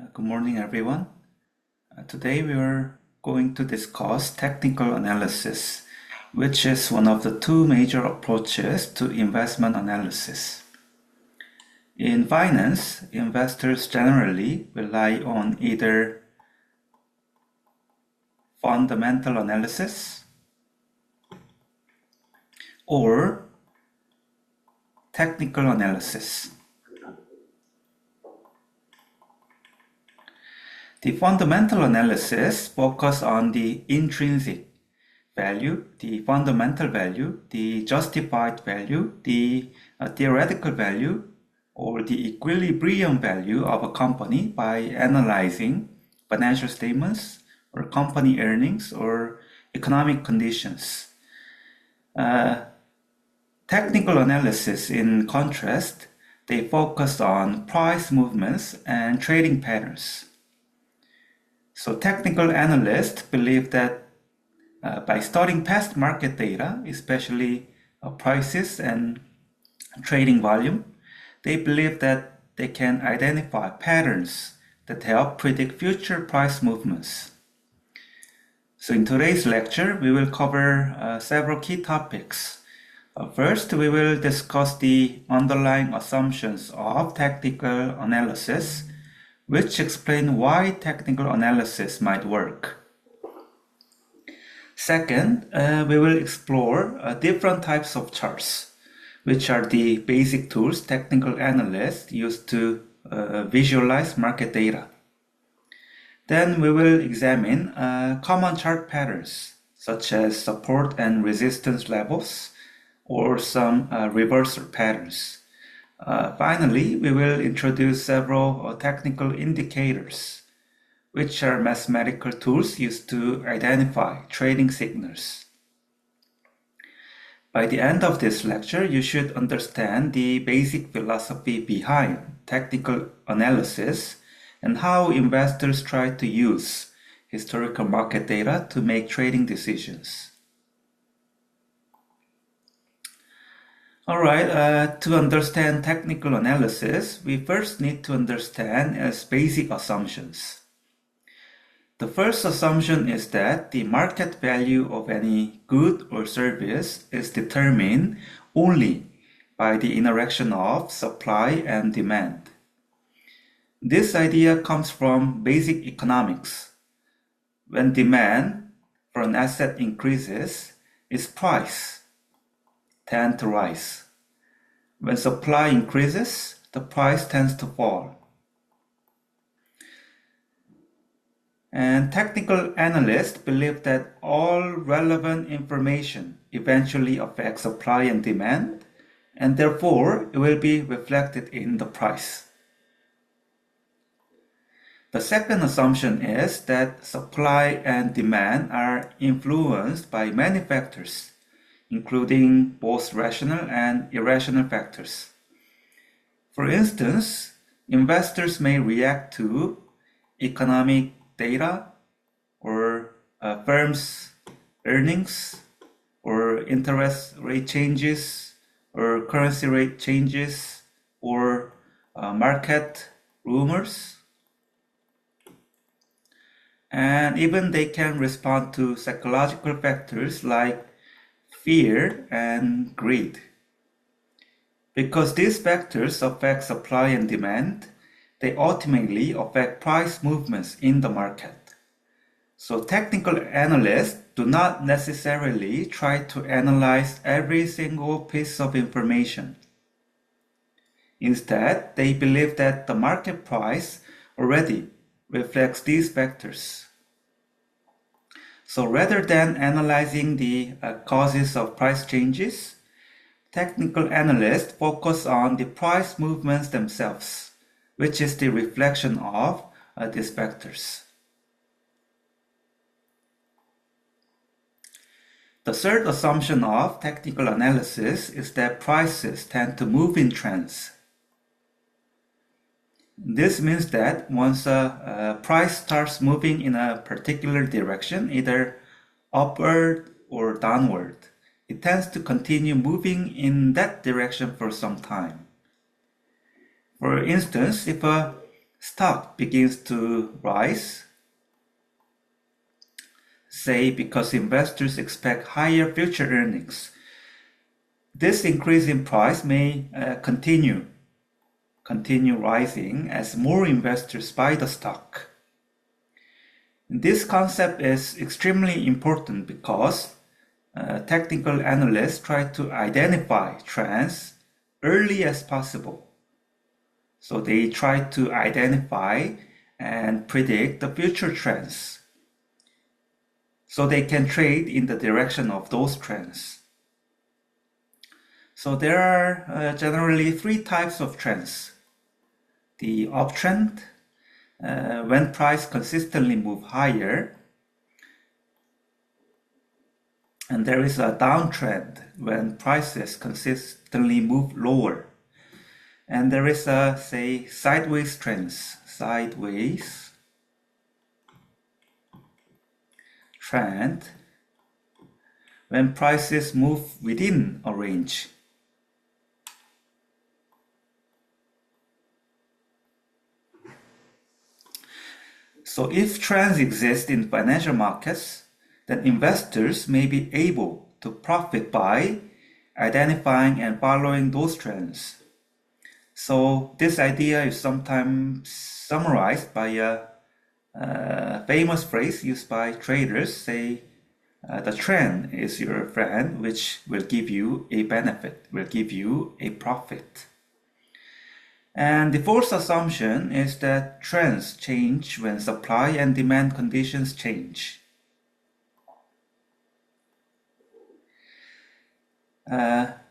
Good morning, everyone. Today we are going to discuss technical analysis, which is one of the two major approaches to investment analysis. In finance, investors generally rely on either fundamental analysis or technical analysis. The fundamental analysis focuses on the intrinsic value, the fundamental value, the justified value, the theoretical value, or the equilibrium value of a company by analyzing financial statements or company earnings or economic conditions. Technical analysis, in contrast, they focus on price movements and trading patterns. So technical analysts believe that by studying past market data, especially prices and trading volume, they believe that they can identify patterns that help predict future price movements. So in today's lecture, we will cover several key topics. First, we will discuss the underlying assumptions of technical analysis, which explain why technical analysis might work. Second, we will explore different types of charts, which are the basic tools technical analysts use to visualize market data. Then we will examine common chart patterns, such as support and resistance levels, or some reversal patterns. Finally, we will introduce several technical indicators, which are mathematical tools used to identify trading signals. By the end of this lecture, you should understand the basic philosophy behind technical analysis and how investors try to use historical market data to make trading decisions. Alright, to understand technical analysis, we first need to understand its basic assumptions. The first assumption is that the market value of any good or service is determined only by the interaction of supply and demand. This idea comes from basic economics. When demand for an asset increases, its price tends to rise. When supply increases, the price tends to fall. And technical analysts believe that all relevant information eventually affects supply and demand, and therefore it will be reflected in the price. The second assumption is that supply and demand are influenced by many factors, including both rational and irrational factors. For instance, investors may react to economic data or firms' earnings or interest rate changes or currency rate changes or market rumors. And even they can respond to psychological factors like fear and greed. Because these factors affect supply and demand, they ultimately affect price movements in the market. So technical analysts do not necessarily try to analyze every single piece of information. Instead, they believe that the market price already reflects these factors. So rather than analyzing the causes of price changes, technical analysts focus on the price movements themselves, which is the reflection of these factors. The third assumption of technical analysis is that prices tend to move in trends. This means that once a price starts moving in a particular direction, either upward or downward, it tends to continue moving in that direction for some time. For instance, if a stock begins to rise, say because investors expect higher future earnings, this increase in price may continue rising as more investors buy the stock. This concept is extremely important because technical analysts try to identify trends early as possible. So they try to identify and predict the future trends so they can trade in the direction of those trends. So there are generally three types of trends. The uptrend, when price consistently move higher, and there is a downtrend when prices consistently move lower. And there is a, say, sideways trends, sideways trend when prices move within a range. So if trends exist in financial markets, then investors may be able to profit by identifying and following those trends. So this idea is sometimes summarized by a famous phrase used by traders, say, the trend is your friend, which will give you a benefit, will give you a profit. And the fourth assumption is that trends change when supply and demand conditions change.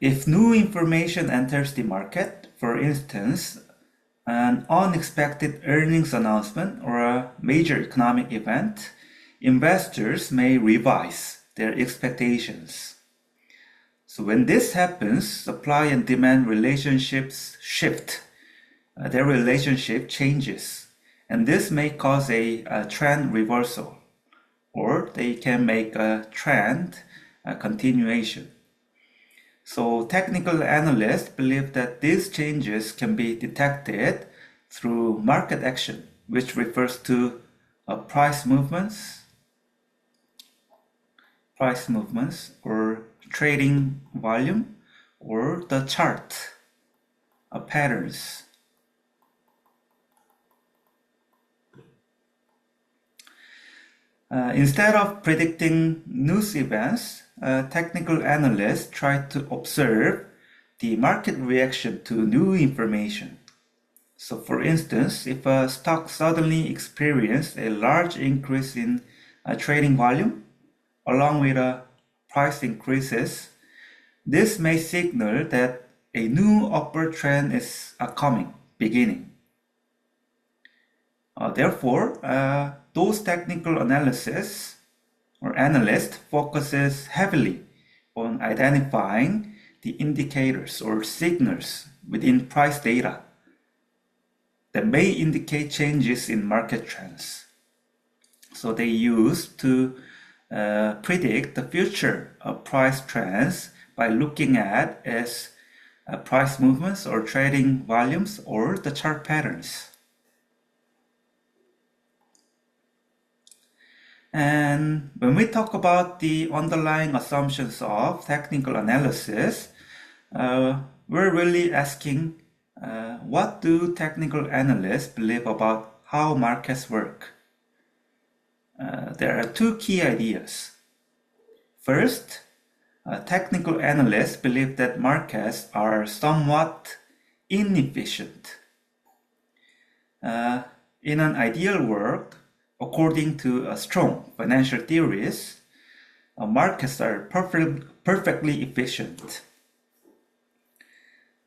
If new information enters the market, for instance, an unexpected earnings announcement or a major economic event, investors may revise their expectations. So when this happens, supply and demand relationships shift. Their relationship changes, and this may cause a trend reversal, or they can make a trend continuation. So technical analysts believe that these changes can be detected through market action, which refers to price movements or trading volume or the chart patterns. Instead of predicting news events, technical analysts try to observe the market reaction to new information. So for instance, if a stock suddenly experienced a large increase in trading volume, along with price increases, this may signal that a new upward trend is beginning. Therefore, those technical analysts focuses heavily on identifying the indicators or signals within price data that may indicate changes in market trends. So they use to predict the future of price trends by looking at price movements or trading volumes or the chart patterns. And when we talk about the underlying assumptions of technical analysis, we're really asking what do technical analysts believe about how markets work? There are two key ideas. First, technical analysts believe that markets are somewhat inefficient. In an ideal world, according to strong financial theories, markets are perfectly efficient.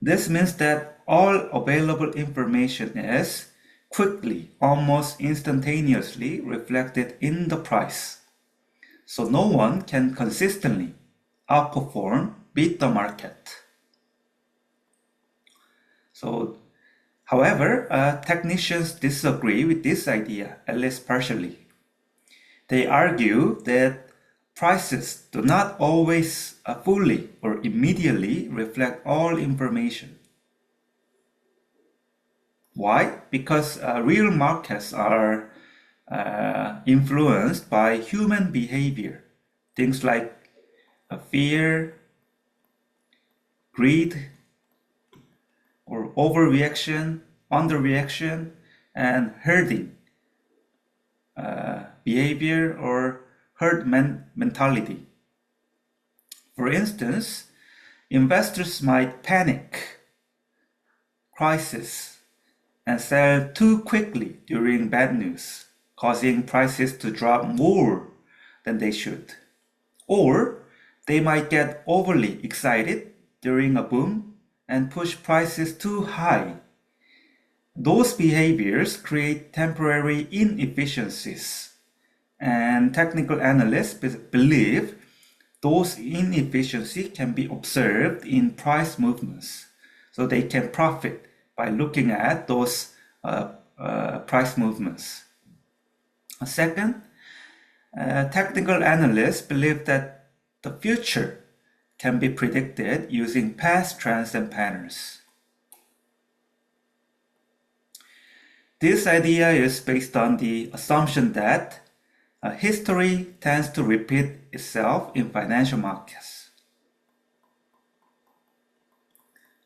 This means that all available information is quickly, almost instantaneously reflected in the price. So no one can consistently beat the market. However, technicians disagree with this idea, at least partially. They argue that prices do not always fully or immediately reflect all information. Why? Because real markets are influenced by human behavior. Things like fear, greed, or overreaction, underreaction, and herding behavior or herd mentality. For instance, investors might panic, crisis, and sell too quickly during bad news, causing prices to drop more than they should. Or they might get overly excited during a boom and push prices too high. Those behaviors create temporary inefficiencies, and technical analysts believe those inefficiencies can be observed in price movements, so they can profit by looking at those price movements. Second, technical analysts believe that the future can be predicted using past trends and patterns. This idea is based on the assumption that history tends to repeat itself in financial markets.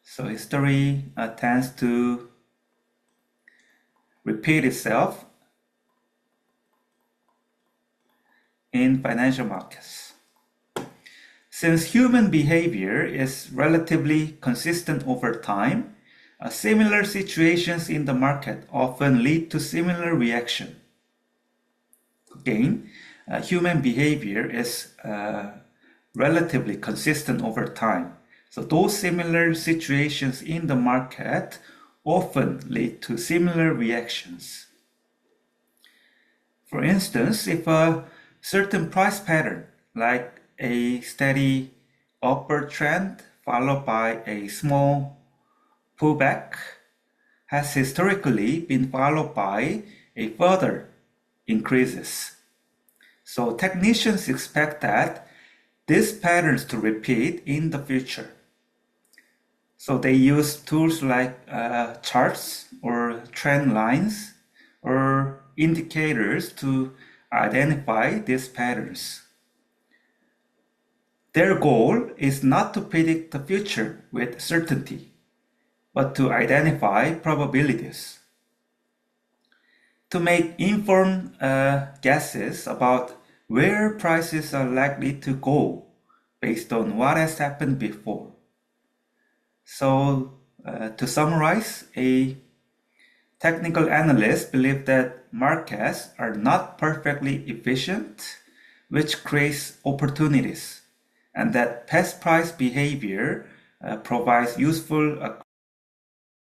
So history tends to repeat itself in financial markets. Since human behavior is relatively consistent over time, similar situations in the market often lead to similar reaction. Again, human behavior is relatively consistent over time. So those similar situations in the market often lead to similar reactions. For instance, if a certain price pattern, like a steady upward trend followed by a small pullback, has historically been followed by a further increases. So technicians expect that these patterns to repeat in the future. So they use tools like charts or trend lines or indicators to identify these patterns. Their goal is not to predict the future with certainty, but to identify probabilities. To make informed guesses about where prices are likely to go based on what has happened before. So, to summarize, a technical analyst believes that markets are not perfectly efficient, which creates opportunities, and that past price behavior provides useful